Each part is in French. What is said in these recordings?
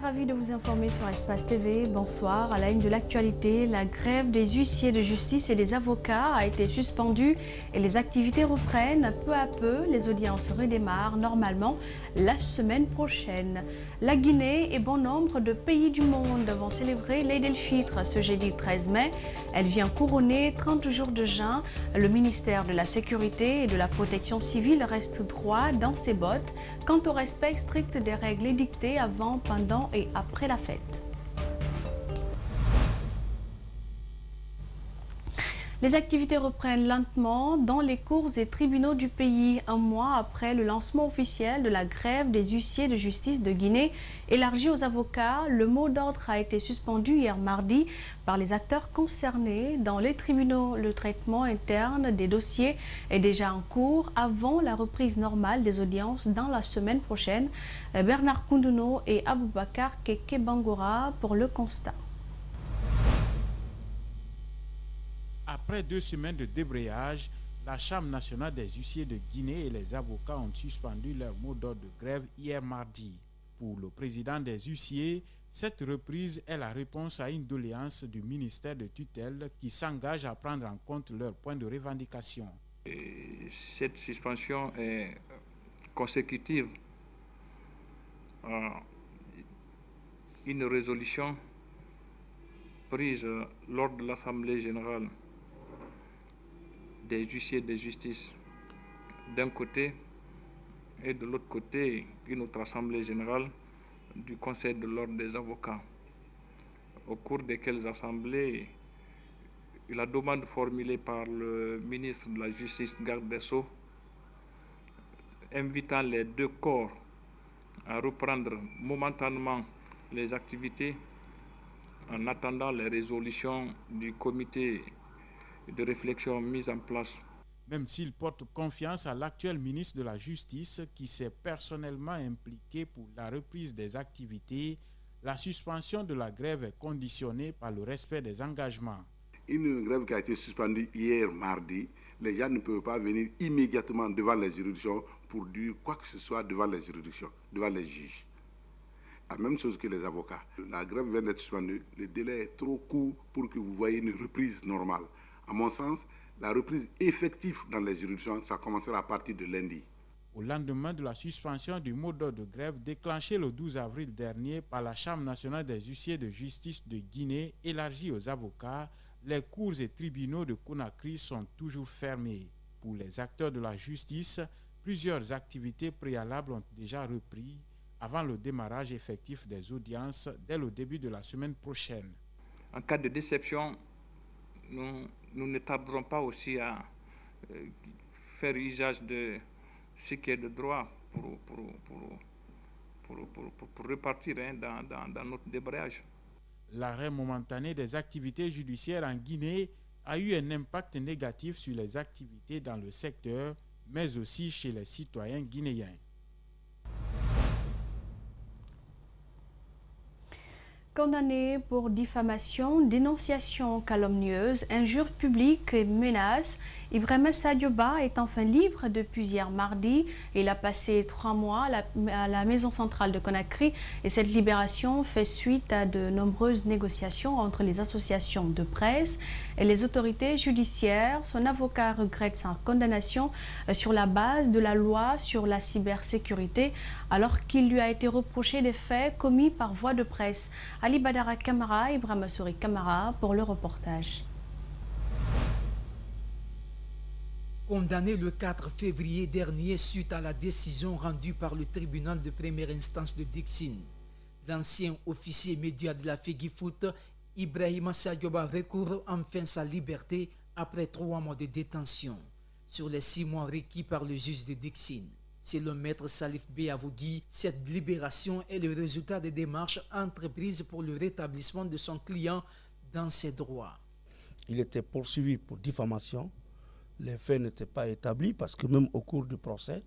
Ravi de vous informer sur Espace TV. Bonsoir. À la une de l'actualité, la grève des huissiers de justice et des avocats a été suspendue et les activités reprennent peu à peu. Les audiences redémarrent normalement la semaine prochaine. La Guinée et bon nombre de pays du monde vont célébrer l'Eid el-Fitr ce jeudi 13 mai. Elle vient couronner 30 jours de jeûne. Le ministère de la Sécurité et de la Protection civile reste droit dans ses bottes quant au respect strict des règles édictées avant, pendant et après la fête. Les activités reprennent lentement dans les cours et tribunaux du pays, un mois après le lancement officiel de la grève des huissiers de justice de Guinée élargie aux avocats. Le mot d'ordre a été suspendu hier mardi par les acteurs concernés dans les tribunaux. Le traitement interne des dossiers est déjà en cours avant la reprise normale des audiences dans la semaine prochaine. Bernard Koundouno et Aboubakar Keke Bangora pour le constat. Après 2 semaines de débrayage, la Chambre nationale des huissiers de Guinée et les avocats ont suspendu leur mot d'ordre de grève hier mardi. Pour le président des huissiers, cette reprise est la réponse à une doléance du ministère de tutelle qui s'engage à prendre en compte leurs points de revendication. Cette suspension est consécutive à une résolution prise lors de l'Assemblée générale des huissiers de justice d'un côté et de l'autre côté une autre assemblée générale du Conseil de l'ordre des avocats, au cours desquelles assemblées la demande formulée par le ministre de la Justice, garde des Sceaux, invitant les deux corps à reprendre momentanément les activités en attendant les résolutions du comité de réflexion mise en place. Même s'il porte confiance à l'actuel ministre de la Justice qui s'est personnellement impliqué pour la reprise des activités, la suspension de la grève est conditionnée par le respect des engagements. Une grève qui a été suspendue hier mardi, les gens ne peuvent pas venir immédiatement devant les juridictions pour dire quoi que ce soit devant les juridictions, devant les juges. La même chose que les avocats. La grève vient d'être suspendue, le délai est trop court pour que vous voyez une reprise normale. À mon sens, la reprise effective dans les juridictions, ça commencera à partir de lundi. Au lendemain de la suspension du mot d'ordre de grève déclenché le 12 avril dernier par la Chambre nationale des huissiers de justice de Guinée élargie aux avocats, les cours et tribunaux de Conakry sont toujours fermés. Pour les acteurs de la justice, plusieurs activités préalables ont déjà repris avant le démarrage effectif des audiences dès le début de la semaine prochaine. En cas de déception, nous ne tarderons pas aussi à faire usage de ce qui est de droit pour repartir dans notre débrayage. L'arrêt momentané des activités judiciaires en Guinée a eu un impact négatif sur les activités dans le secteur, mais aussi chez les citoyens guinéens. Condamné pour diffamation, dénonciation calomnieuse, injures publiques et menaces, Ibrahima Sadioba est enfin libre depuis hier mardi. Il a passé 3 mois à la maison centrale de Conakry et cette libération fait suite à de nombreuses négociations entre les associations de presse et les autorités judiciaires. Son avocat regrette sa condamnation sur la base de la loi sur la cybersécurité alors qu'il lui a été reproché des faits commis par voie de presse. Ali Badara Kamara, Ibrahima Souri Kamara pour le reportage. Condamné le 4 février dernier suite à la décision rendue par le tribunal de première instance de Dixine, l'ancien officier média de la FEGIFOOT, Ibrahima Sadioba recouvre enfin sa liberté après 3 mois de détention sur les 6 mois requis par le juge de Dixine. Selon Maître Salif Beyavougui, cette libération est le résultat des démarches entreprises pour le rétablissement de son client dans ses droits. Il était poursuivi pour diffamation. Les faits n'étaient pas établis parce que même au cours du procès,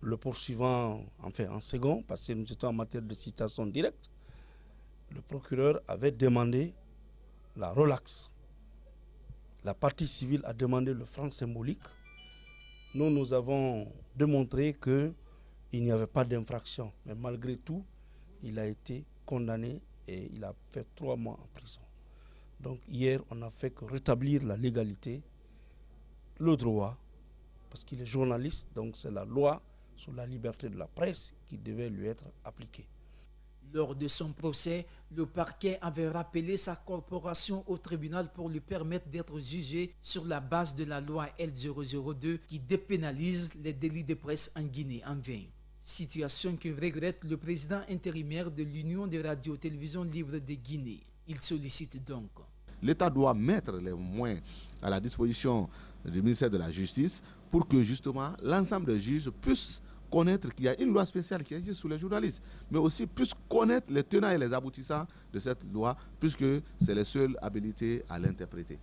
le poursuivant, en second, parce que nous étions en matière de citation directe, le procureur avait demandé la relaxe. La partie civile a demandé le franc symbolique. Nous avons démontré qu'il n'y avait pas d'infraction. Mais malgré tout, il a été condamné et il a fait 3 mois en prison. Donc hier, on n'a fait que rétablir la légalité, le droit, parce qu'il est journaliste, donc c'est la loi sur la liberté de la presse qui devait lui être appliquée. Lors de son procès, le parquet avait rappelé sa corporation au tribunal pour lui permettre d'être jugé sur la base de la loi L002 qui dépénalise les délits de presse en Guinée en vain. Situation que regrette le président intérimaire de l'Union des radios-télévisions libres de Guinée. Il sollicite donc. L'État doit mettre les moyens à la disposition du ministère de la Justice pour que justement l'ensemble des juges puissent connaître qu'il y a une loi spéciale qui existe sur les journalistes, mais aussi puissent connaître les tenants et les aboutissants de cette loi, puisque c'est les seuls habilités à l'interpréter.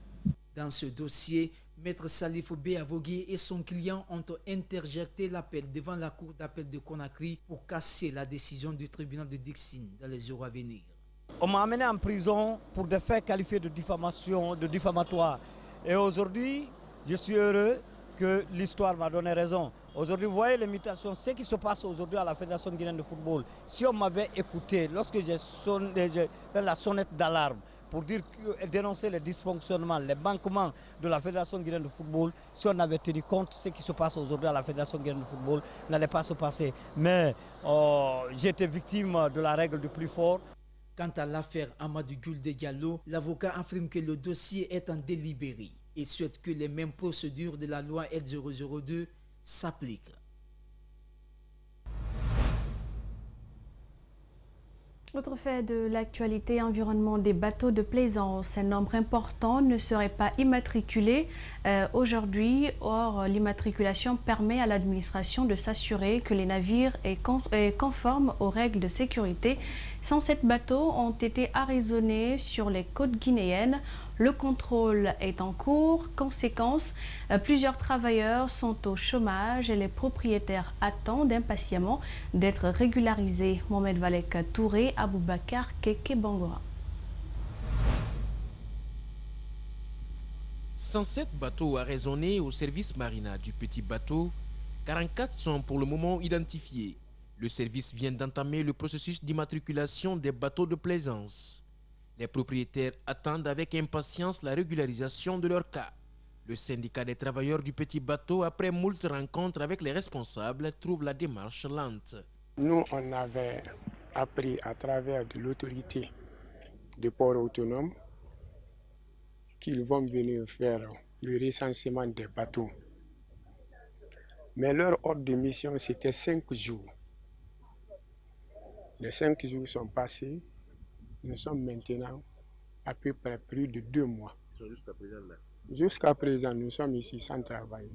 Dans ce dossier, Maître Salifou Béavogué et son client ont interjeté l'appel devant la Cour d'appel de Conakry pour casser la décision du tribunal de Dixine dans les jours à venir. On m'a amené en prison pour des faits qualifiés de diffamation, de diffamatoire. Et aujourd'hui, je suis heureux que l'histoire m'a donné raison. Aujourd'hui, vous voyez les mutations, ce qui se passe aujourd'hui à la Fédération guinéenne de football. Si on m'avait écouté lorsque j'ai fait la sonnette d'alarme pour dénoncer les dysfonctionnements, les manquements de la Fédération guinéenne de football, si on avait tenu compte, ce qui se passe aujourd'hui à la Fédération guinéenne de football n'allait pas se passer. Mais j'ai été victime de la règle du plus fort. Quant à l'affaire Amadou Gulde Diallo, l'avocat affirme que le dossier est en délibéré et souhaite que les mêmes procédures de la loi L002 s'appliquent. Autre fait de l'actualité, environnement des bateaux de plaisance. Un nombre important ne serait pas immatriculé aujourd'hui. Or, l'immatriculation permet à l'administration de s'assurer que les navires sont conformes aux règles de sécurité. 107 bateaux ont été arraisonnés sur les côtes guinéennes. Le contrôle est en cours. Conséquence, plusieurs travailleurs sont au chômage et les propriétaires attendent impatiemment d'être régularisés. Mohamed Valek Touré, Aboubakar Keke Bangora. 107 bateaux arraisonnés au service marina du petit bateau, 44 sont pour le moment identifiés. Le service vient d'entamer le processus d'immatriculation des bateaux de plaisance. Les propriétaires attendent avec impatience la régularisation de leur cas. Le syndicat des travailleurs du petit bateau, après moult rencontres avec les responsables, trouve la démarche lente. Nous, on avait appris à travers de l'autorité de port autonome qu'ils vont venir faire le recensement des bateaux. Mais leur ordre de mission, c'était 5 jours. Les 5 jours sont passés. Nous sommes maintenant à peu près plus de 2 mois. Jusqu'à présent, nous sommes ici sans travail.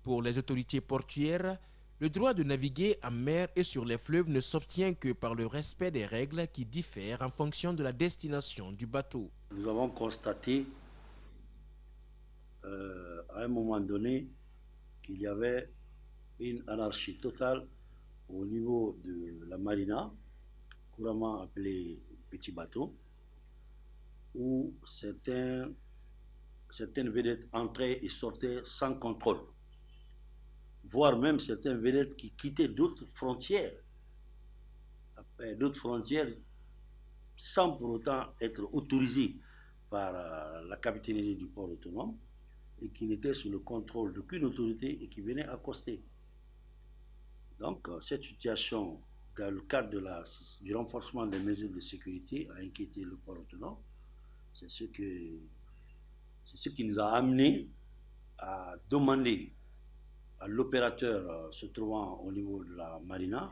Pour les autorités portuaires, le droit de naviguer en mer et sur les fleuves ne s'obtient que par le respect des règles qui diffèrent en fonction de la destination du bateau. Nous avons constaté à un moment donné qu'il y avait une anarchie totale au niveau de la marina, couramment appelée petit bateau, où certaines vedettes entraient et sortaient sans contrôle, voire même certaines vedettes qui quittaient d'autres frontières sans pour autant être autorisées par la capitainerie du port autonome et qui n'étaient sous le contrôle d'aucune autorité et qui venaient accoster. Donc cette situation, dans le cadre du renforcement des mesures de sécurité, a inquiété le port autonome. C'est ce qui nous a amené à demander à l'opérateur se trouvant au niveau de la marina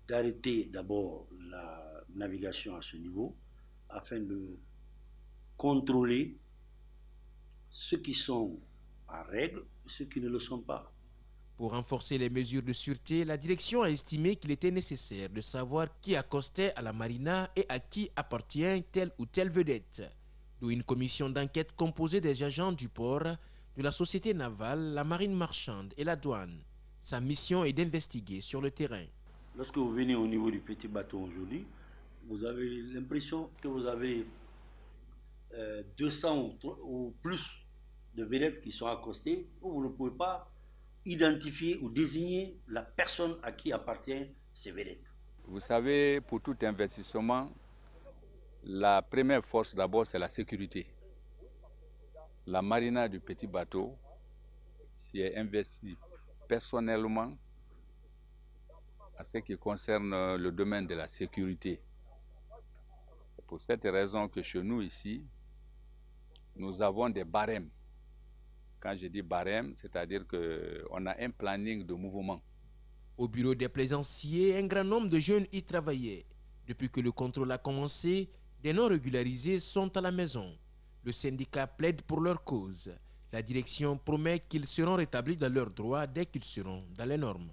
d'arrêter d'abord la navigation à ce niveau afin de contrôler ceux qui sont en règle et ceux qui ne le sont pas. Pour renforcer les mesures de sûreté, la direction a estimé qu'il était nécessaire de savoir qui accostait à la marina et à qui appartient telle ou telle vedette. D'où une commission d'enquête composée des agents du port, de la société navale, la marine marchande et la douane. Sa mission est d'investiguer sur le terrain. Lorsque vous venez au niveau du petit bateau aujourd'hui, vous avez l'impression que vous avez 200 ou plus de vedettes qui sont accostées, où vous ne pouvez pas identifier ou désigner la personne à qui appartient ces vedettes. Vous savez, pour tout investissement, la première force d'abord, c'est la sécurité. La marina du petit bateau s'y est investie personnellement à ce qui concerne le domaine de la sécurité. C'est pour cette raison que chez nous ici, nous avons des barèmes. Quand je dis barème, c'est-à-dire qu'on a un planning de mouvement. Au bureau des plaisanciers, un grand nombre de jeunes y travaillaient. Depuis que le contrôle a commencé, des non régularisés sont à la maison. Le syndicat plaide pour leur cause. La direction promet qu'ils seront rétablis dans leurs droits dès qu'ils seront dans les normes.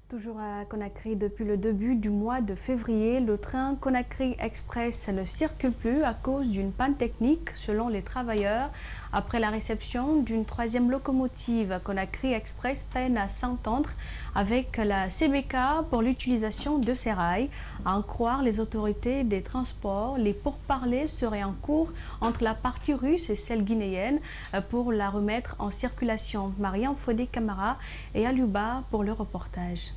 Toujours à Conakry, depuis le début du mois de février, le train Conakry Express ne circule plus à cause d'une panne technique selon les travailleurs. Après la réception d'une troisième locomotive, Conakry Express peine à s'entendre avec la CBK pour l'utilisation de ces rails. À en croire les autorités des transports, les pourparlers seraient en cours entre la partie russe et celle guinéenne pour la remettre en circulation. Mariam Fodé Camara et Aluba pour le reportage.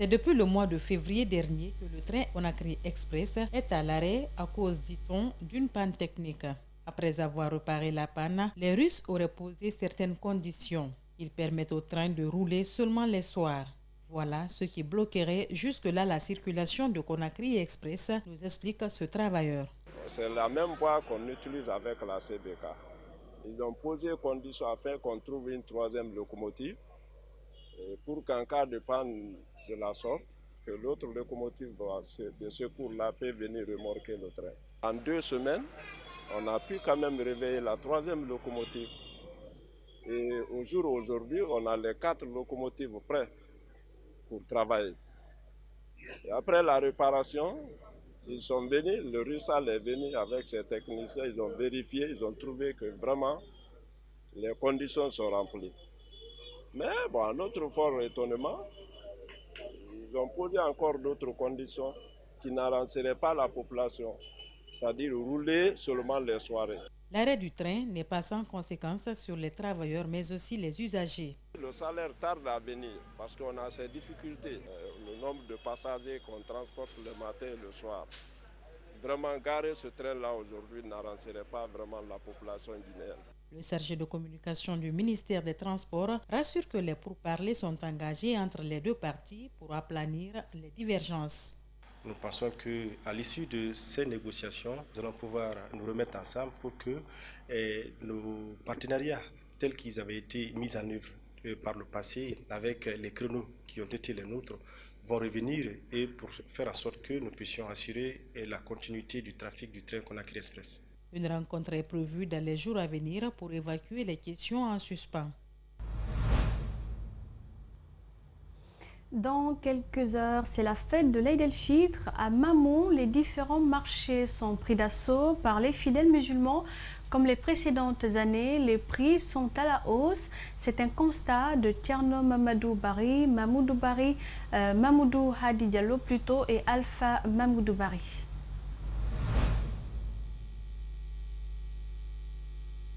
C'est depuis le mois de février dernier que le train Conakry Express est à l'arrêt à cause, dit-on, d'une panne technique. Après avoir réparé la panne, les Russes auraient posé certaines conditions. Ils permettent au train de rouler seulement les soirs. Voilà ce qui bloquerait jusque-là la circulation de Conakry Express, nous explique ce travailleur. C'est la même voie qu'on utilise avec la CBK. Ils ont posé conditions afin qu'on trouve une troisième locomotive pour qu'en cas de panne de la sorte, que l'autre locomotive de secours-là peut venir remorquer le train. En 2 semaines, on a pu quand même réveiller la troisième locomotive. Et au jour d'aujourd'hui, on a les 4 locomotives prêtes pour travailler. Et après la réparation, ils sont venus, le Russal est venu avec ses techniciens, ils ont vérifié, ils ont trouvé que vraiment les conditions sont remplies. Mais bon, à notre fort étonnement, ils ont posé encore d'autres conditions qui n'arrangeraient pas la population, c'est-à-dire rouler seulement les soirées. L'arrêt du train n'est pas sans conséquences sur les travailleurs, mais aussi les usagers. Le salaire tarde à venir parce qu'on a ces difficultés. Le nombre de passagers qu'on transporte le matin et le soir. Vraiment, garer ce train-là aujourd'hui n'arrangerait pas vraiment la population guinéenne. Le chargé de communication du ministère des Transports rassure que les pourparlers sont engagés entre les deux parties pour aplanir les divergences. Nous pensons qu'à l'issue de ces négociations, nous allons pouvoir nous remettre ensemble pour que nos partenariats tels qu'ils avaient été mis en œuvre par le passé avec les créneaux qui ont été les nôtres vont revenir et pour faire en sorte que nous puissions assurer la continuité du trafic du train Conakry Express. Une rencontre est prévue dans les jours à venir pour évacuer les questions en suspens. Dans quelques heures, c'est la fête de l'Aïd el-Fitr. À Mamou, les différents marchés sont pris d'assaut par les fidèles musulmans. Comme les précédentes années, les prix sont à la hausse. C'est un constat de Tierno Mamadou Bari, Mamoudou Hadi Diallo plutôt et Alpha Mamoudou Bari.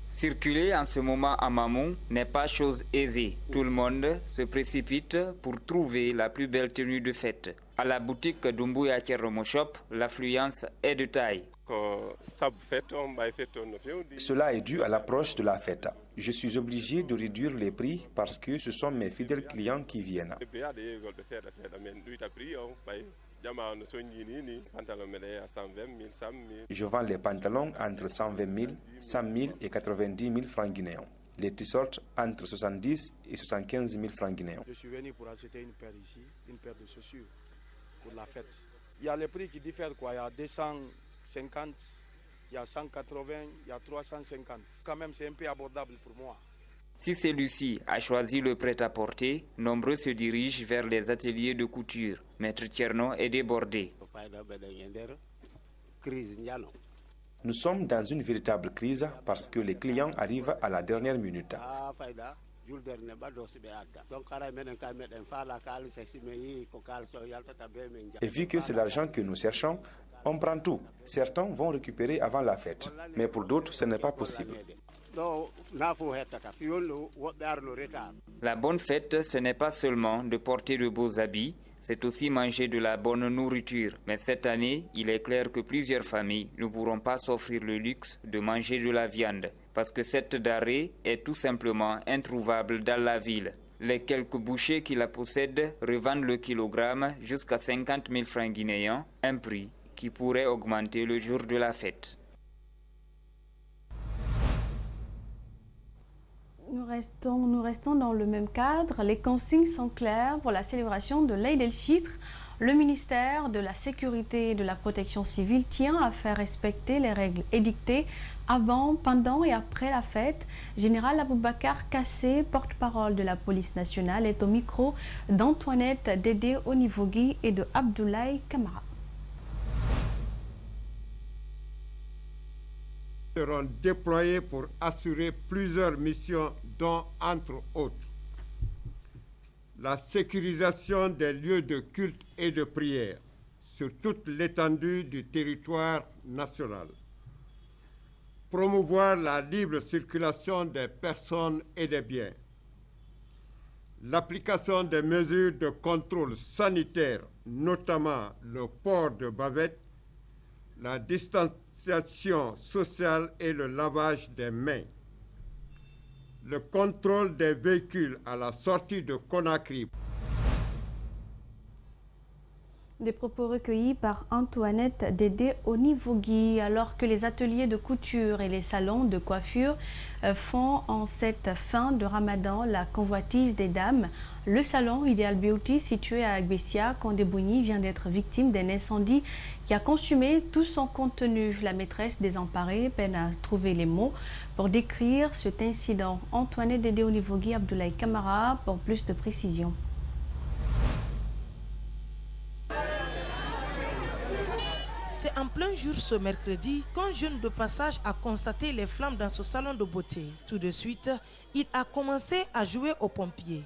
Circuler en ce moment à Mamou n'est pas chose aisée. Tout le monde se précipite pour trouver la plus belle tenue de fête. À la boutique Doumbouya Tcherromo Shop, l'affluence est de taille. Cela est dû à l'approche de la fête. Je suis obligé de réduire les prix parce que ce sont mes fidèles clients qui viennent. Je vends les pantalons entre 120 000, 100 000 et 90 000 francs guinéens. Les t-shirts entre 70 et 75 000 francs guinéens. Je suis venu pour acheter une paire ici, une paire de chaussures pour la fête. Il y a les prix qui diffèrent quoi. Il y a 250, il y a 180, il y a 350. Quand même, c'est un peu abordable pour moi. Si celui-ci a choisi le prêt-à-porter, nombreux se dirigent vers les ateliers de couture. Maître Tcherno est débordé. Nous sommes dans une véritable crise parce que les clients arrivent à la dernière minute. Et vu que c'est l'argent que nous cherchons, On prend tout. Certains vont récupérer avant la fête, mais pour d'autres, ce n'est pas possible. La bonne fête, ce n'est pas seulement de porter de beaux habits, c'est aussi manger de la bonne nourriture. Mais cette année, il est clair que plusieurs familles ne pourront pas s'offrir le luxe de manger de la viande, parce que cette denrée est tout simplement introuvable dans la ville. Les quelques bouchers qui la possèdent revendent le kilogramme jusqu'à 50 000 francs guinéens, un prix qui pourrait augmenter le jour de la fête. Nous restons dans le même cadre. Les consignes sont claires pour la célébration de l'Aïd el-Fitr. Le ministère de la Sécurité et de la Protection civile tient à faire respecter les règles édictées avant, pendant et après la fête. Général Aboubakar Kassé, porte-parole de la police nationale, est au micro d'Antoinette Dédé Onivogui et de Abdoulaye Kamara. Seront déployés pour assurer plusieurs missions, dont, entre autres, la sécurisation des lieux de culte et de prière sur toute l'étendue du territoire national, promouvoir la libre circulation des personnes et des biens, l'application des mesures de contrôle sanitaire, notamment le port de bavettes, la distanciation sociale et le lavage des mains, le contrôle des véhicules à la sortie de Conakry. Des propos recueillis par Antoinette Dédé Onivogui. Alors que les ateliers de couture et les salons de coiffure font en cette fin de Ramadan la convoitise des dames, le salon Ideal Beauty situé à Agbessia, Condé-Bougny, vient d'être victime d'un incendie qui a consumé tout son contenu. La maîtresse désemparée peine à trouver les mots pour décrire cet incident. Antoinette Dédé Onivogui, Abdoulaye Kamara pour plus de précisions. C'est en plein jour ce mercredi qu'un jeune de passage a constaté les flammes dans ce salon de beauté. Tout de suite, il a commencé à jouer aux pompiers.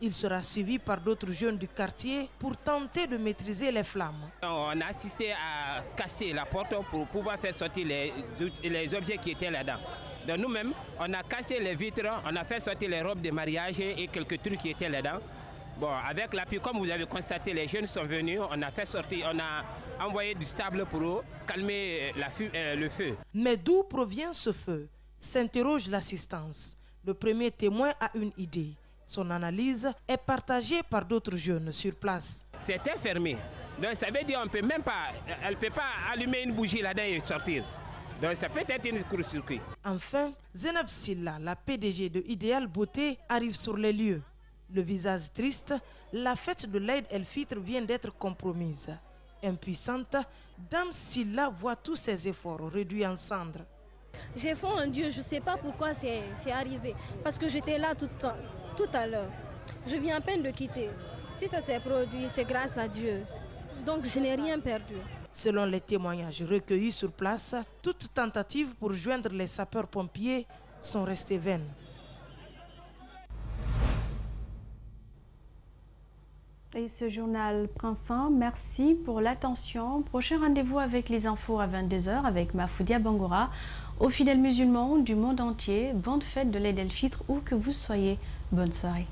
Il sera suivi par d'autres jeunes du quartier pour tenter de maîtriser les flammes. On a assisté à casser la porte pour pouvoir faire sortir les objets qui étaient là-dedans. Donc nous-mêmes, on a cassé les vitres, on a fait sortir les robes de mariage et quelques trucs qui étaient là-dedans. Bon, avec l'appui, comme vous avez constaté, les jeunes sont venus, on a fait sortir, on a envoyé du sable pour calmer le feu. Mais d'où provient ce feu? S'interroge l'assistance. Le premier témoin a une idée. Son analyse est partagée par d'autres jeunes sur place. C'était fermé. Donc ça veut dire qu'on peut même pas, elle ne peut pas allumer une bougie là-dedans et sortir. Donc ça peut être une court-circuit. Enfin, Zenab Silla, la PDG de Ideal Beauté, arrive sur les lieux. Le visage triste, la fête de l'Aïd el-Fitr vient d'être compromise. Impuissante, Dame Silla voit tous ses efforts réduits en cendres. J'ai foi en Dieu, je ne sais pas pourquoi c'est arrivé. Parce que j'étais là tout à l'heure. Je viens à peine de quitter. Si ça s'est produit, c'est grâce à Dieu. Donc je n'ai rien perdu. Selon les témoignages recueillis sur place, toute tentative pour joindre les sapeurs-pompiers sont restées vaines. Et ce journal prend fin. Merci pour l'attention. Prochain rendez-vous avec les infos à 22h avec Mafoudia Bangora. Aux fidèles musulmans du monde entier, bonne fête de l'Aïd el-Fitr où que vous soyez. Bonne soirée.